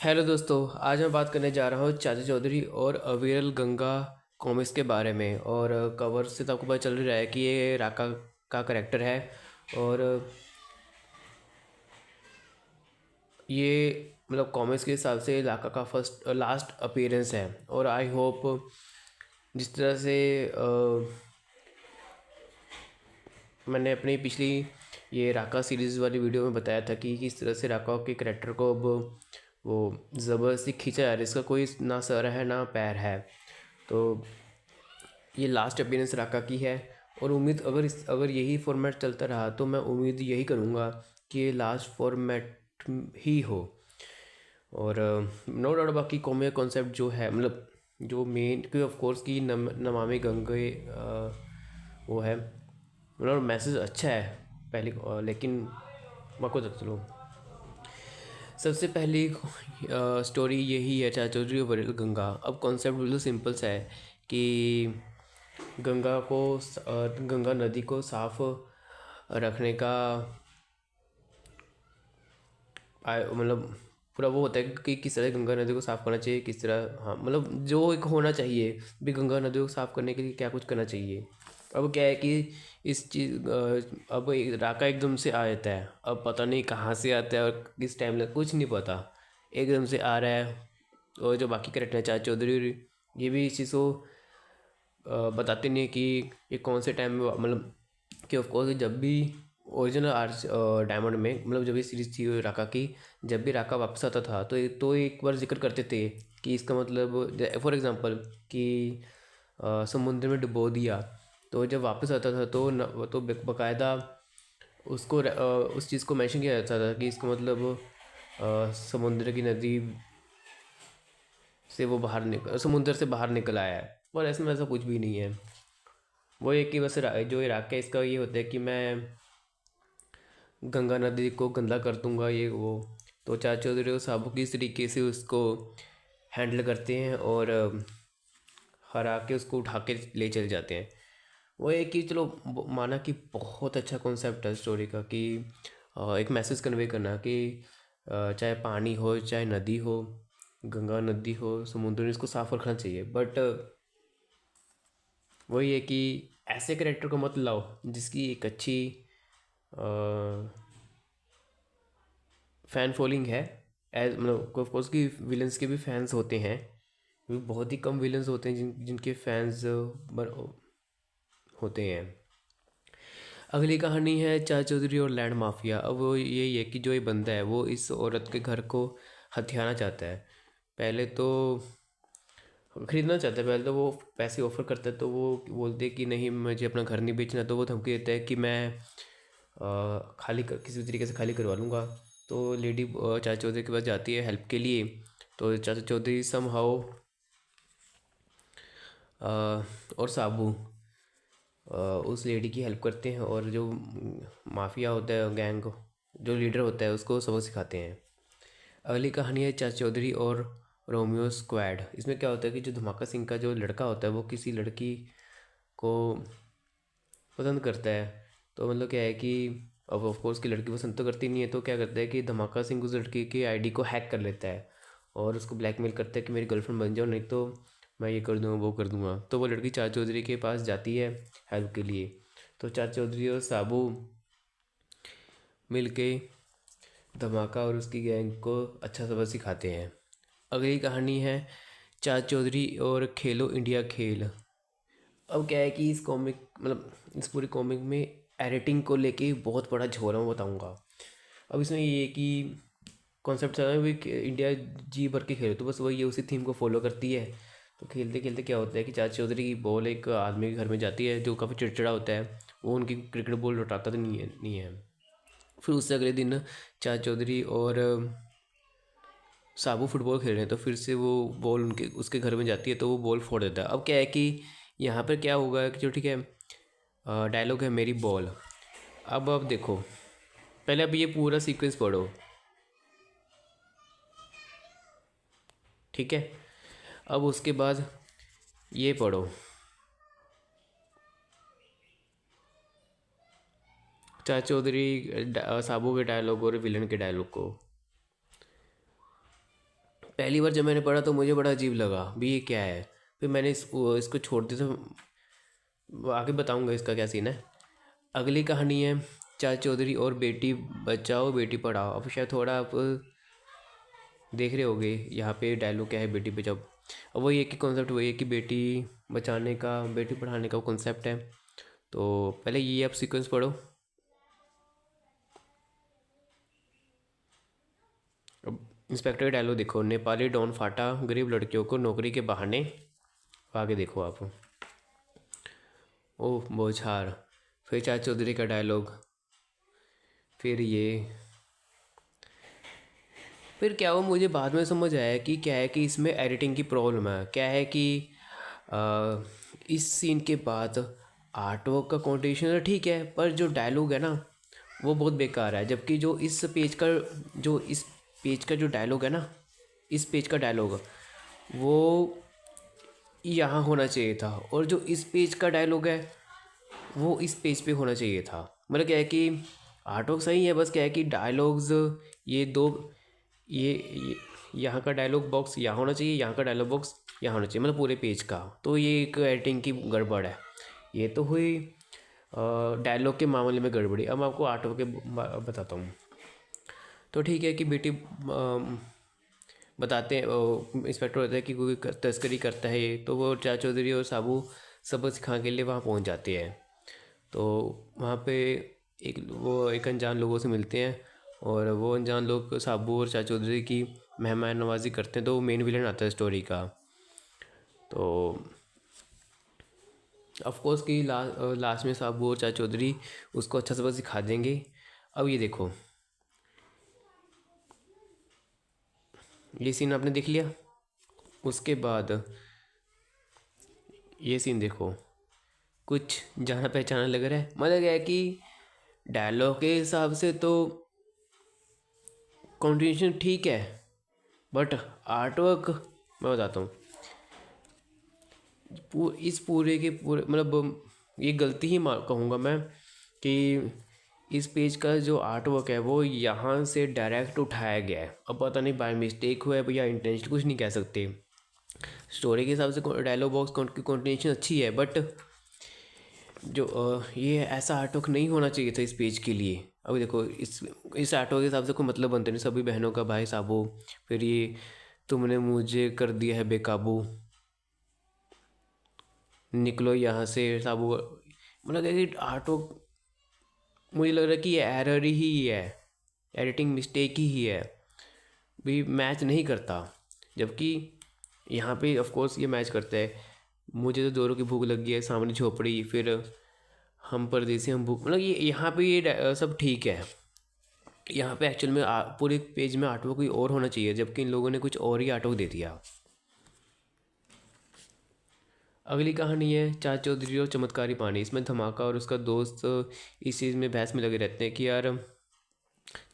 Hello दोस्तों। आज मैं बात करने जा रहा हूँ चाचा चौधरी और अविरल गंगा कॉमिक्स के बारे में। और कवर से तो आपको पता चल ही रहा है कि ये राका का करेक्टर है। और ये मतलब कॉमिक्स के हिसाब से राका का फर्स्ट लास्ट अपीयरेंस है। और आई होप जिस तरह से मैंने अपनी पिछली ये राका सीरीज़ वाली वीडियो में बताया था कि किस तरह से राका के करेक्टर को अब वो ज़बरदस्ती खींचा जा रहा है। इसका कोई ना सर है ना पैर है। तो ये लास्ट अपीयरेंस राका की है। और उम्मीद अगर यही फॉर्मेट चलता रहा तो मैं उम्मीद यही करूँगा कि ये लास्ट फॉर्मेट ही हो। और नो डाउट बाकी कॉमिक कॉन्सेप्ट जो है मतलब जो मेन कि ऑफ कोर्स की नमामि गंगे वो है मतलब मैसेज अच्छा है पहले लेकिन बाको तक चलो। सबसे पहली स्टोरी यही है चाचा चौधरी और वरील गंगा। अब कॉन्सेप्ट बिल्कुल सिंपल सा है कि गंगा नदी को साफ रखने का मतलब पूरा वो होता है कि किस तरह गंगा नदी को साफ़ करना चाहिए, किस तरह हाँ मतलब जो एक होना चाहिए भी गंगा नदी को साफ़ करने के लिए क्या कुछ करना चाहिए। अब क्या है कि इस चीज़ अब राका एकदम से आ जाता है। अब पता नहीं कहाँ से आता है और किस टाइम लग कुछ नहीं पता, एकदम से आ रहा है। और जो बाकी कैरेक्टर हैं चाचा चौधरी ये भी इस चीज़ को बताते नहीं है कि ये कौन से टाइम में मतलब कि ऑफ कोर्स जब भी ओरिजिनल आर्च डायमंड में मतलब जब भी सीरीज थी राका की, जब भी राका वापस आता था तो एक बार जिक्र करते थे कि इसका मतलब फॉर एग्जांपल कि समुद्र में डुबो दिया। तो जब वापस आता था तो बकायदा उस चीज़ को मेंशन किया जाता था कि इसका मतलब समुद्र की नदी से वो समुद्र से बाहर निकल आया है। और ऐसे में ऐसा कुछ भी नहीं है। वो एक कि बस जो इराक है इसका ये होता है कि मैं गंगा नदी को गंदा कर दूंगा ये वो। तो चाचा चौधरी और साबू किस तरीके से उसको हैंडल करते हैं और हरा के उसको उठा के ले चले जाते हैं। वो एक कि चलो माना कि बहुत अच्छा कॉन्सेप्ट है स्टोरी का कि एक मैसेज कन्वे करना कि चाहे पानी हो चाहे नदी हो, गंगा नदी हो समुद्र में इसको साफ रखना चाहिए। बट वही है कि ऐसे करेक्टर को मत लाओ जिसकी एक अच्छी फ़ैन फॉलोइंग है। एज मतलब ऑफकोर्स की विलन्स के भी फैंस होते हैं, क्योंकि बहुत ही कम विलन्स होते हैं जिनके फैंस होते हैं। अगली कहानी है चाचा चौधरी और लैंड माफिया। अब वो यही है कि जो ये बंदा है वो इस औरत के घर को हथियाना चाहता है। पहले तो खरीदना चाहता है, पहले तो वो पैसे ऑफर करता है तो वो बोलते हैं कि नहीं मुझे अपना घर नहीं बेचना। तो वो धमकी देता है कि मैं किसी भी तरीके से खाली करवा लूँगा। तो लेडी चाचा चौधरी के पास जाती है हेल्प के लिए। तो चाचा चौधरी समहाउ और साबू उस लेडी की हेल्प करते हैं और जो माफिया होता है गैंग जो लीडर होता है उसको सबक सिखाते हैं। अगली कहानी है चाचा चौधरी और रोमियो स्क्वाड। इसमें क्या होता है कि जो धमाका सिंह का जो लड़का होता है वो किसी लड़की को पसंद करता है। तो मतलब क्या है कि अब ऑफ कोर्स की लड़की पसंद तो करती नहीं है, तो क्या करता है कि धमाका सिंह उस लड़की की आईडी को हैक कर लेता है और उसको ब्लैकमेल करता है कि मेरी गर्लफ्रेंड बन जाओ नहीं तो मैं ये कर दूँगा वो कर दूँगा। तो वो लड़की चाचा चौधरी के पास जाती है हेल्प के लिए। तो चाचा चौधरी और साबू मिल के धमाका और उसकी गैंग को अच्छा सबक सिखाते हैं। अगली कहानी है चाचा चौधरी और खेलो इंडिया खेल। अब क्या है कि इस कॉमिक मतलब इस पूरी कॉमिक में एडिटिंग को लेके बहुत बड़ा झोला मैं बताऊंगा। अब इसमें ये है कि कॉन्सेप्ट चल रहा है कि इंडिया जी भर के खेले तो बस वही है, उसी थीम को फॉलो करती है। तो खेलते खेलते क्या होता है कि चाचा चौधरी की बॉल एक आदमी के घर में जाती है जो काफ़ी चिड़चिड़ा होता है। वो उनकी क्रिकेट बॉल लौटाता तो नहीं है। फिर उससे अगले दिन चाचा चौधरी और साबू फुटबॉल खेल रहे हैं तो फिर से वो बॉल उनके उसके घर में जाती है तो वो बॉल फोड़ देता है। अब क्या है कि यहाँ पर क्या होगा कि जो ठीक है डायलॉग है मेरी बॉल। अब देखो पहले अब ये पूरा सीक्वेंस पढ़ो, ठीक है। अब उसके बाद ये पढ़ो चाचा चौधरी साबू के डायलॉग और विलन के डायलॉग को। पहली बार जब मैंने पढ़ा तो मुझे बड़ा अजीब लगा भी, ये क्या है। फिर मैंने इसको छोड़ दिया। तो आगे बताऊंगा इसका क्या सीन है। अगली कहानी है चाचा चौधरी और बेटी बचाओ बेटी पढ़ाओ। अब शायद थोड़ा आप देख रहे होगे यहाँ पे डायलॉग क्या है, बेटी बचाओ। अब वही एक ही कॉन्सेप्ट, वही है कि बेटी बचाने का बेटी पढ़ाने का कॉन्सेप्ट है। तो पहले ये आप सीक्वेंस पढ़ो। अब इंस्पेक्टर का डायलॉग देखो, नेपाली डॉन फाटा गरीब लड़कियों को नौकरी के बहाने। आगे देखो आप, ओह बौछार। फिर चाचा चौधरी का डायलॉग। फिर ये, फिर क्या हुआ मुझे बाद में समझ आया कि क्या है कि इसमें एडिटिंग की प्रॉब्लम है। क्या है कि अ, इस सीन के बाद आर्ट वर्क का कंटेंट ठीक है, पर जो डायलॉग है ना वो बहुत बेकार है। जबकि जो इस पेज का जो डायलॉग है ना, इस पेज का डायलॉग वो यहाँ होना चाहिए था, और जो इस पेज का डायलॉग है वो इस पेज पे होना चाहिए था। मतलब क्या है कि आर्ट वर्क सही है, बस क्या है कि डायलॉग्स ये दो, ये यहाँ का डायलॉग बॉक्स यहाँ होना चाहिए, यहाँ का डायलॉग बॉक्स यहाँ होना चाहिए, मतलब पूरे पेज का। तो ये एक एडिटिंग की गड़बड़ है। ये तो हुई डायलॉग के मामले में गड़बड़ी। अब मैं आपको आर्ट वर्क के बताता हूँ। तो ठीक है कि बेटी बताते हैं, इंस्पेक्टर होता है कि कोई तस्करी करता है ये, तो वो चाचा चौधरी और साबू सबक सिखाने के लिए वहाँ पहुँच जाते हैं। तो वहाँ पे एक अनजान लोगों से मिलते हैं, और वो अनजान लोग साबू और चाचा चौधरी की मेहमान नवाजी करते हैं। तो वो मेन विलन आता है स्टोरी का। तो ऑफ कोर्स कि लास्ट में साबू और चाचा चौधरी उसको अच्छा सबक सिखा देंगे। अब ये देखो, ये सीन आपने देख लिया। उसके बाद ये सीन देखो, कुछ जाना पहचाना लग रहा है। मतलब क्या है कि डायलॉग के हिसाब से तो कॉन्टिन्यूशन ठीक है, बट आर्ट वर्क मैं बताता हूँ, इस पूरे के पूरे मतलब ये गलती ही कहूँगा मैं कि इस पेज का जो आर्ट वर्क है वो यहाँ से डायरेक्ट उठाया गया है। अब पता नहीं बाय मिस्टेक हुआ है या इंटेंशनली, कुछ नहीं कह सकते। स्टोरी के हिसाब से डायलॉग बॉक्स की कॉन्टिन्यूशन अच्छी है, बट जो ये ऐसा आर्ट वर्क नहीं होना चाहिए था इस पेज के लिए। अब देखो इस आर्ट वर्क के हिसाब से कोई मतलब बनते नहीं, सभी बहनों का भाई साबू। फिर ये तुमने मुझे कर दिया है बेकाबू, निकलो यहाँ से साबू। मतलब कि आर्ट वर्क मुझे लग रहा है कि ये एरर ही है, एडिटिंग मिस्टेक ही है, भी मैच नहीं करता। जबकि यहाँ पे ऑफ कोर्स ये मैच करता है। मुझे तो दोनों की भूख लग गई है, सामने झोपड़ी, फिर हम परदेसी हम भूख, मतलब ये यहाँ पे ये सब ठीक है। यहाँ पे एक्चुअल में पूरे पेज में आर्टवर्क कोई और होना चाहिए, जबकि इन लोगों ने कुछ और ही आर्टवर्क दे दिया। अगली कहानी है चाचा चौधरी और चमत्कारी पानी। इसमें धमाका और उसका दोस्त इस चीज़ में बहस में लगे रहते हैं कि यार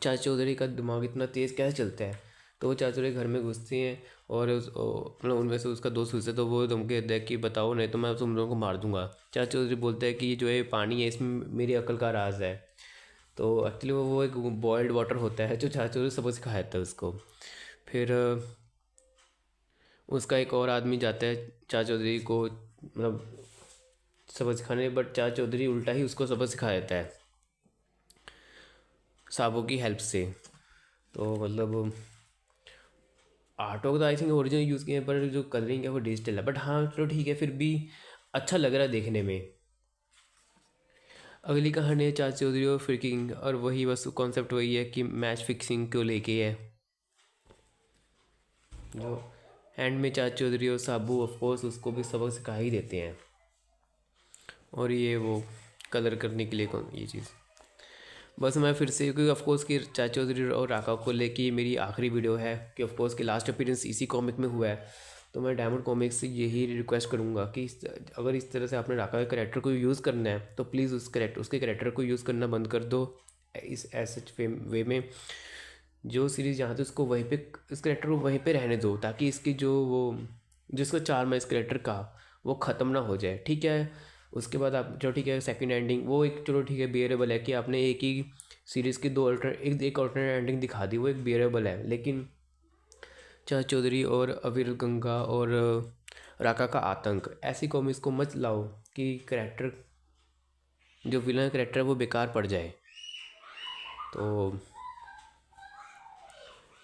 चाचा चौधरी का दिमाग इतना तेज़ कैसे चलता है। तो वो चाचा चौधरी घर में घुसते हैं, और मतलब उनमें से उसका दोस्त घुसता है। तो वो धमकी देता है कि बताओ नहीं तो मैं तुम लोगों को मार दूंगा। चाचा चौधरी बोलता है कि ये जो है पानी है, इसमें मेरी अकल का राज है। तो एक्चुअली वो एक बॉयल्ड वाटर होता है जो चाचा चौधरी सबको सिखाया था उसको। फिर उसका एक और आदमी जाता है चाचा चौधरी को मतलब सबक सिखाने, बट चाचा चौधरी उल्टा ही उसको सबक सिखा देता है साबू की हेल्प से। तो मतलब आर्ट वर्क तो आई थिंक ओरिजिनल यूज़ किए हैं, पर जो कलरिंग है वो डिजिटल है। बट हाँ चलो ठीक है, फिर भी अच्छा लग रहा है देखने में। अगली कहानी है चाचा चौधरी और फिकिंग, और वही बस कॉन्सेप्ट वही है कि मैच फिक्सिंग को लेके है। जो एंड में चाचा चौधरी और साबू ऑफ कोर्स उसको भी सबक सिखा ही देते हैं, और ये वो कलर करने के लिए कौन ये चीज़। बस मैं फिर से, क्योंकि ऑफकोर्स कि चाचा चौधरी और राका को लेके मेरी आखिरी वीडियो है, कि ऑफकोर्स कि लास्ट अपीयरेंस इसी कॉमिक में हुआ है। तो मैं डायमंड कॉमिक्स से यही रिक्वेस्ट करूँगा कि अगर इस तरह से आपने राका के करेक्टर को यूज़ करना है तो प्लीज़ उसके करेक्टर को यूज़ करना बंद कर दो इस ऐसे वे में। जो सीरीज़ जहाँ थे उसको वहीं पे, इस करेक्टर को वहीं पे रहने दो, ताकि इसकी जो वो जिसका चार्म है इस करेक्टर का वो ख़त्म ना हो जाए। ठीक है, उसके बाद आप चलो ठीक है सेकंड एंडिंग वो एक चलो ठीक है बियरेबल है, कि आपने एक ही सीरीज़ की दो एक ऑल्टरनेट एंडिंग दिखा दी, वो एक बियरेबल है। लेकिन चाचा चौधरी और अवीर गंगा और राका का आतंक, ऐसी कॉमिक्स को मत लाओ कि करेक्टर, जो विलन करेक्टर है वो बेकार पड़ जाए। तो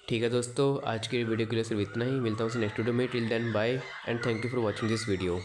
ठीक है दोस्तों, आज के वीडियो के लिए सिर्फ इतना ही। मिलता हूँ नेक्स्ट वीडियो में। Till then bye and thank you for watching this video.